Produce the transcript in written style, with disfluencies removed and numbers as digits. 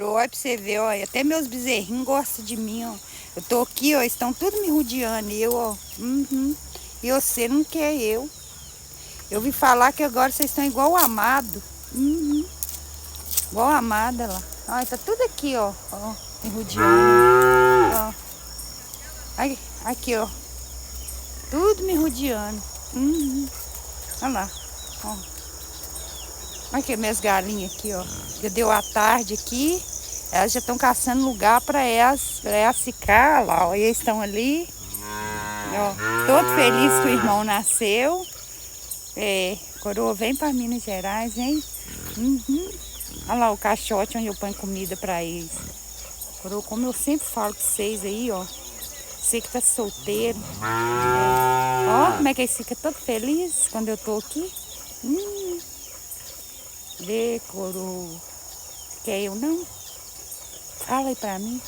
Coroa, olha pra você ver, ó. Até meus bezerrinhos gostam de mim, ó. Eu tô aqui, ó, estão tudo me rodeando, eu, ó. Uhum. E você não quer eu. Eu ouvi falar que agora vocês estão igual o Amado. Uhum. Igual a Amada lá. Olha, tá tudo aqui, ó. Ó, me rodeando. Ó. Aí, aqui, ó. Tudo me rodeando. Uhum. Olha lá. Ó. Olha aqui minhas galinhas aqui, ó. Já deu a tarde aqui. Elas já estão caçando lugar para elas ficar lá, ó. E eles estão ali. Ó, todo feliz que o irmão nasceu. É, Coroa, vem para Minas Gerais, hein? Uhum. Olha lá o caixote onde eu ponho comida para eles. Coroa, como eu sempre falo com vocês aí, ó. Você que tá solteiro. É. Ó, como é que eles ficam todos felizes quando eu tô aqui. Vê, Coroa. Quer eu não? Fala aí pra mim.